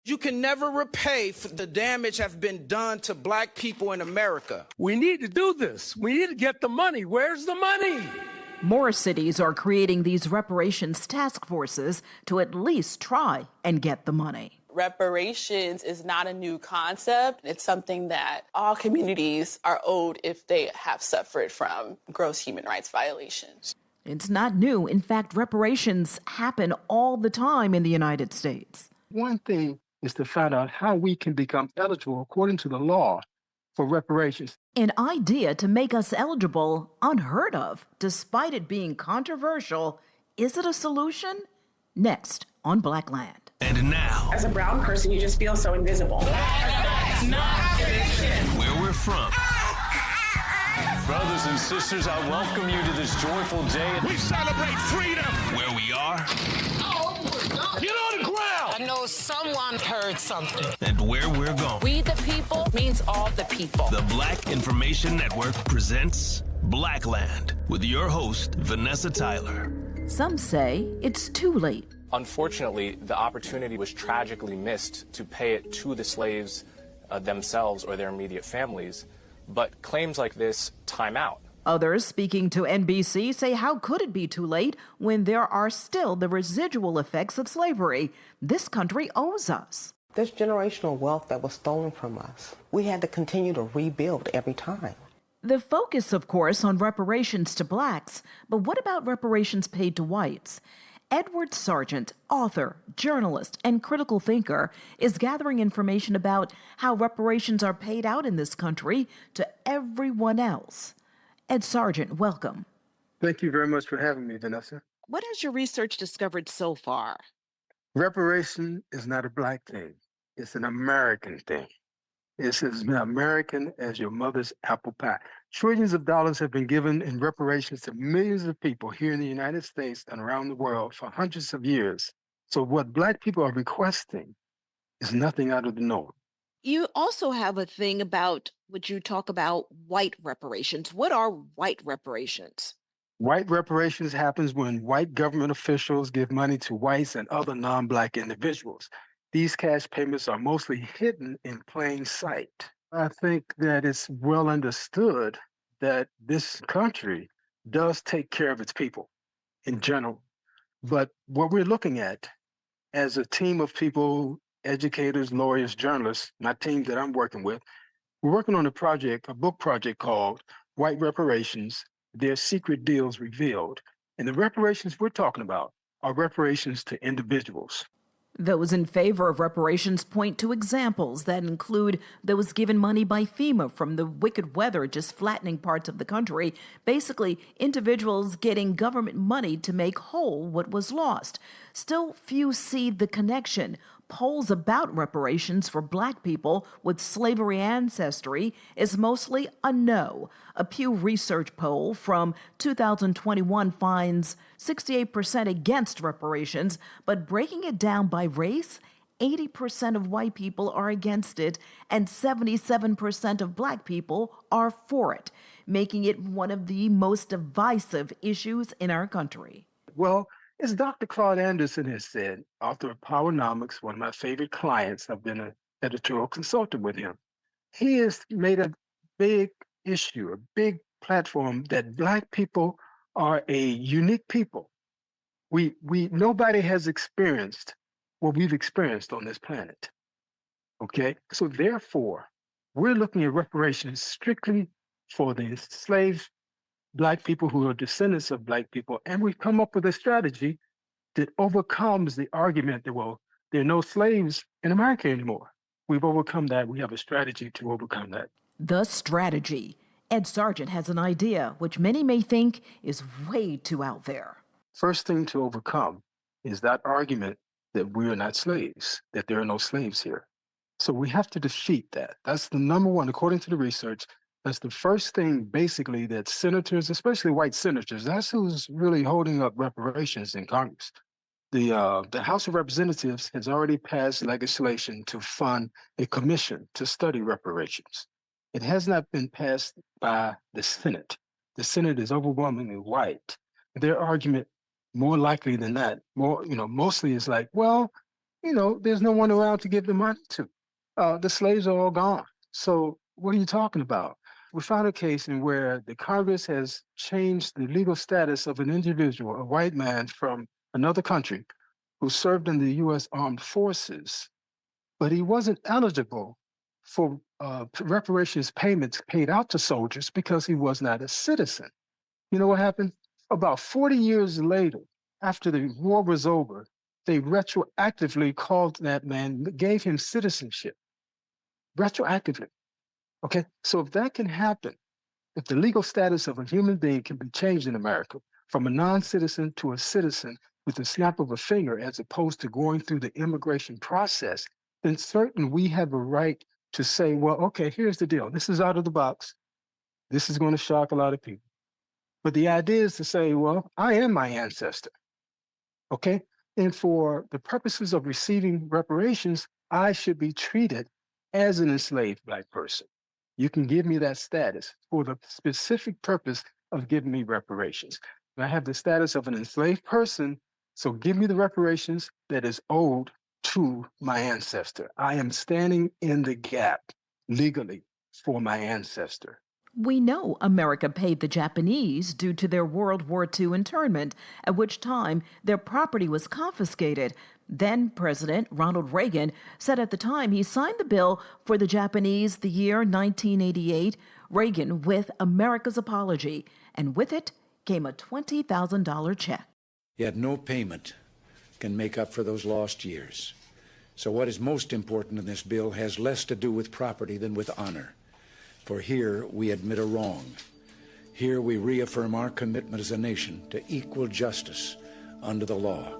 You can never repay for the damage have been done to black people in America. We need to do this. We need to get the money. Where's the money? More cities are creating these reparations task forces to at least try and get the money. Reparations is not a new concept. It's something that all communities are owed if they have suffered from gross human rights violations. It's not new. In fact, reparations happen all the time in the United States. One thing is to find out how we can become eligible according to the law for reparations. An idea to make us eligible, unheard of, despite it being controversial. Is it a solution? Next on Blackland. And now, as a brown person, you just feel so invisible. That's not fiction. Where we're from. Brothers and sisters, I welcome you to this joyful day. We celebrate freedom. Where we are. Get on the ground! I know someone heard something. And where we're going. We the people means all the people. The Black Information Network presents Blackland with your host, Vanessa Tyler. Some say it's too late. Unfortunately, the opportunity was tragically missed to pay it to the slaves themselves or their immediate families. But claims like this time out. Others speaking to NBC say how could it be too late when there are still the residual effects of slavery this country owes us. There's generational wealth that was stolen from us. We had to continue to rebuild every time. The focus, of course, on reparations to blacks, but what about reparations paid to whites? Edward Sargent, author, journalist, and critical thinker, is gathering information about how reparations are paid out in this country to everyone else. Ed Sargent, welcome. Thank you very much for having me, Vanessa. What has your research discovered so far? Reparation is not a black thing. It's an American thing. It's as American as your mother's apple pie. Trillions of dollars have been given in reparations to millions of people here in the United States and around the world for hundreds of years. So what black people are requesting is nothing out of the norm. You also have a thing about, would you talk about white reparations? What are white reparations? White reparations happens when white government officials give money to whites and other non-black individuals. These cash payments are mostly hidden in plain sight. I think that it's well understood that this country does take care of its people in general. But what we're looking at as a team of people, educators, lawyers, journalists, my team that I'm working with, we're working on a book project called White Reparations, Their Secret Deals Revealed. And the reparations we're talking about are reparations to individuals. Those in favor of reparations point to examples that include those given money by FEMA from the wicked weather just flattening parts of the country, basically individuals getting government money to make whole what was lost. Still, few see the connection. Polls about reparations for black people with slavery ancestry is mostly a no. A Pew Research poll from 2021 finds 68% against reparations, but breaking it down by race, 80% of white people are against it, and 77% of black people are for it, making it one of the most divisive issues in our country. Well, as Dr. Claude Anderson has said, author of Powernomics, one of my favorite clients, I've been an editorial consultant with him. He has made a big issue, a big platform that black people are a unique people. Nobody has experienced what we've experienced on this planet. Okay? So therefore, we're looking at reparations strictly for the enslaved black people who are descendants of black people. And we've come up with a strategy that overcomes the argument that, well, there are no slaves in America anymore. We've overcome that. We have a strategy to overcome that. The strategy. Ed Sargent has an idea, which many may think is way too out there. First thing to overcome is that argument that we are not slaves, that there are no slaves here. So we have to defeat that. That's the number one, according to the research. That's the first thing, basically, that senators, especially white senators, that's who's really holding up reparations in Congress. The House of Representatives has already passed legislation to fund a commission to study reparations. It has not been passed by the Senate. The Senate is overwhelmingly white. Their argument, more likely than that, mostly is like, well, there's no one around to give the money to. The slaves are all gone. So what are you talking about? We found a case in where the Congress has changed the legal status of an individual, a white man from another country who served in the U.S. Armed Forces, but he wasn't eligible for reparations payments paid out to soldiers because he was not a citizen. You know what happened? About 40 years later, after the war was over, they retroactively called that man, gave him citizenship. Retroactively. Okay? So if that can happen, if the legal status of a human being can be changed in America from a non-citizen to a citizen with the snap of a finger, as opposed to going through the immigration process, then certainly we have a right to say, well, okay, here's the deal. This is out of the box. This is going to shock a lot of people. But the idea is to say, well, I am my ancestor. Okay? And for the purposes of receiving reparations, I should be treated as an enslaved Black person. You can give me that status for the specific purpose of giving me reparations. And I have the status of an enslaved person, so give me the reparations that is owed to my ancestor. I am standing in the gap legally for my ancestor. We know America paid the Japanese due to their World War II internment, at which time their property was confiscated. Then President Ronald Reagan said at the time he signed the bill for the Japanese the year 1988, Reagan with America's apology, and with it came a $20,000 check. Yet no payment can make up for those lost years. So what is most important in this bill has less to do with property than with honor. For here we admit a wrong. Here we reaffirm our commitment as a nation to equal justice under the law.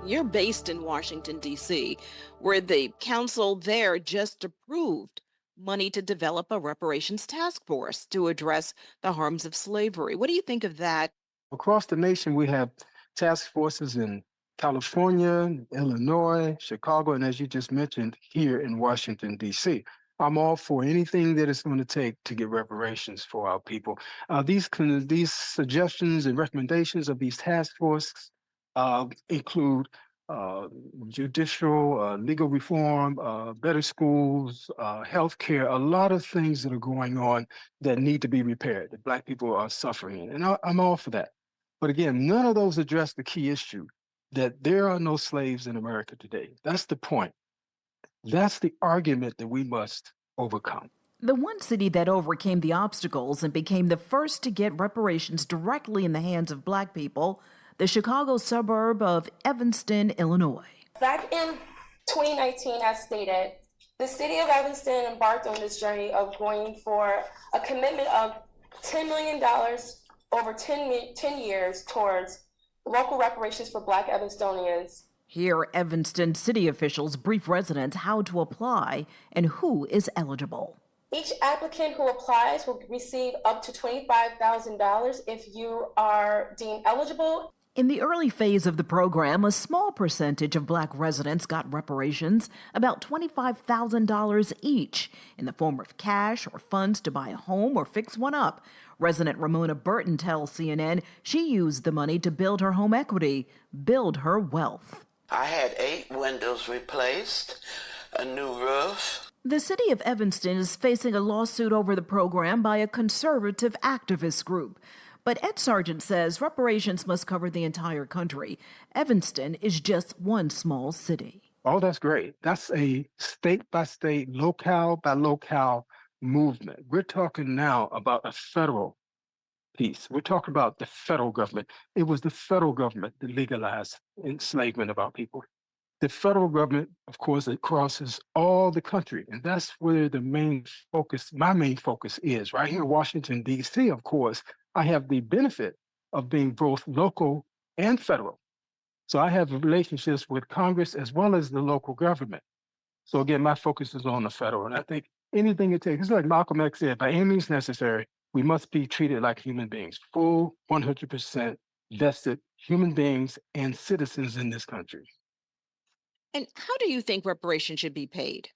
You're based in Washington, D.C., where the council there just approved money to develop a reparations task force to address the harms of slavery. What do you think of that? Across the nation, we have task forces in California, Illinois, Chicago, and as you just mentioned, here in Washington, D.C. I'm all for anything that it's going to take to get reparations for our people. These suggestions and recommendations of these task forces include judicial, legal reform, better schools, healthcare, a lot of things that are going on that need to be repaired, that Black people are suffering in. And I'm all for that. But again, none of those address the key issue that there are no slaves in America today. That's the point. That's the argument that we must overcome. The one city that overcame the obstacles and became the first to get reparations directly in the hands of Black people, the Chicago suburb of Evanston, Illinois. Back in 2019, as stated, the city of Evanston embarked on this journey of going for a commitment of $10 million over 10 years towards local reparations for Black Evanstonians. Here, Evanston city officials brief residents how to apply and who is eligible. Each applicant who applies will receive up to $25,000 if you are deemed eligible. In the early phase of the program, a small percentage of Black residents got reparations, about $25,000 each, in the form of cash or funds to buy a home or fix one up. Resident Ramona Burton tells CNN she used the money to build her home equity, build her wealth. I had 8 windows replaced, a new roof. The city of Evanston is facing a lawsuit over the program by a conservative activist group. But Ed Sargent says reparations must cover the entire country. Evanston is just one small city. Oh, that's great. That's a state-by-state, locale-by-locale movement. We're talking now about a federal piece. We're talking about the federal government. It was the federal government that legalized enslavement of our people. The federal government, of course, it crosses all the country. And that's where the main focus, my main focus is. Right here in Washington, D.C., of course, I have the benefit of being both local and federal. So I have relationships with Congress as well as the local government. So again, my focus is on the federal. And I think anything it takes, it's like Malcolm X said, by any means necessary, we must be treated like human beings, full 100% vested human beings and citizens in this country. And how do you think reparations should be paid?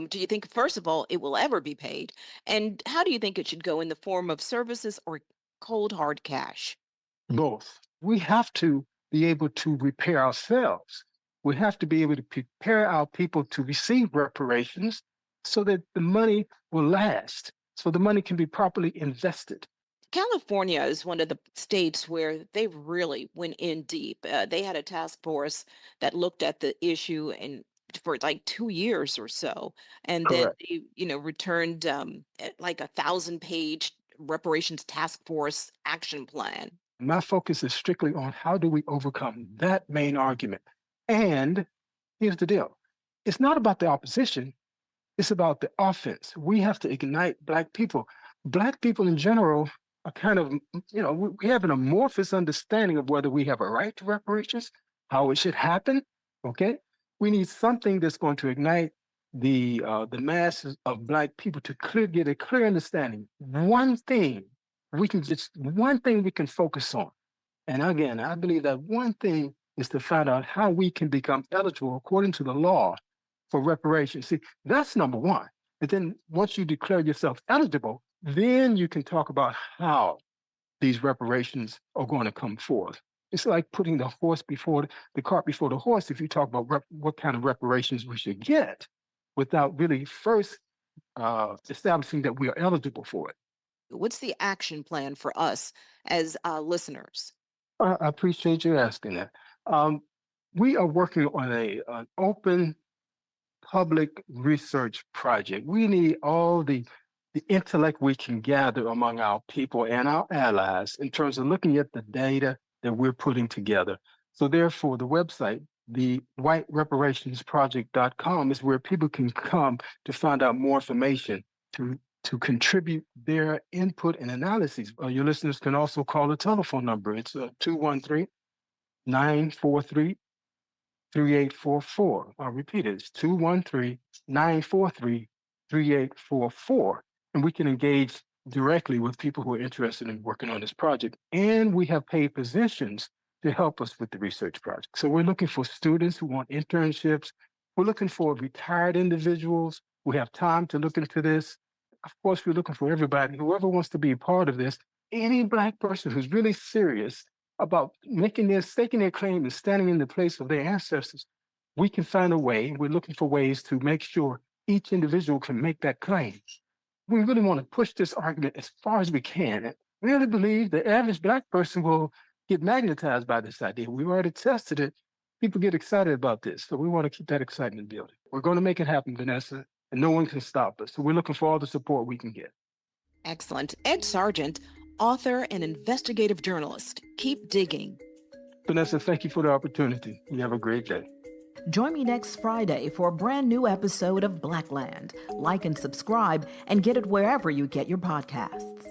Do you think, first of all, it will ever be paid? And how do you think it should go in the form of services or cold, hard cash? Both. We have to be able to repair ourselves. We have to be able to prepare our people to receive reparations so that the money will last, so the money can be properly invested. California is one of the states where they really went in deep. They had a task force that looked at the issue and for like 2 years or so, and then Correct. they, returned like 1,000-page reparations task force action plan. My focus is strictly on how do we overcome that main argument. And here's the deal. It's not about the opposition. It's about the offense. We have to ignite Black people. Black people in general are kind of, we have an amorphous understanding of whether we have a right to reparations, how it should happen, okay? We need something that's going to ignite the masses of Black people to get a clear understanding. One thing we can focus on. And again, I believe that one thing is to find out how we can become eligible according to the law for reparations. See, that's number one. And then once you declare yourself eligible, then you can talk about how these reparations are going to come forth. It's like putting the cart before the horse if you talk about what kind of reparations we should get without really first establishing that we are eligible for it. What's the action plan for us as listeners? I appreciate you asking that. We are working on an open public research project. We need all the intellect we can gather among our people and our allies in terms of looking at the data that we're putting together. So therefore, the website, the whitereparationsproject.com, is where people can come to find out more information, to contribute their input and analyses. Your listeners can also call the telephone number. It's 213-943-3844. I'll repeat it. It's 213-943-3844. And we can engage directly with people who are interested in working on this project. And we have paid positions to help us with the research project. So we're looking for students who want internships. We're looking for retired individuals who have time to look into this. Of course, we're looking for everybody, whoever wants to be a part of this. Any Black person who's really serious about staking their claim and standing in the place of their ancestors, we can find a way. We're looking for ways to make sure each individual can make that claim. We really want to push this argument as far as we can. And really believe the average Black person will get magnetized by this idea. We've already tested it. People get excited about this. So we want to keep that excitement building. We're going to make it happen, Vanessa, and no one can stop us. So we're looking for all the support we can get. Excellent. Ed Sargent, author and investigative journalist. Keep digging. Vanessa, thank you for the opportunity. You have a great day. Join me next Friday for a brand new episode of Blackland. Like and subscribe and get it wherever you get your podcasts.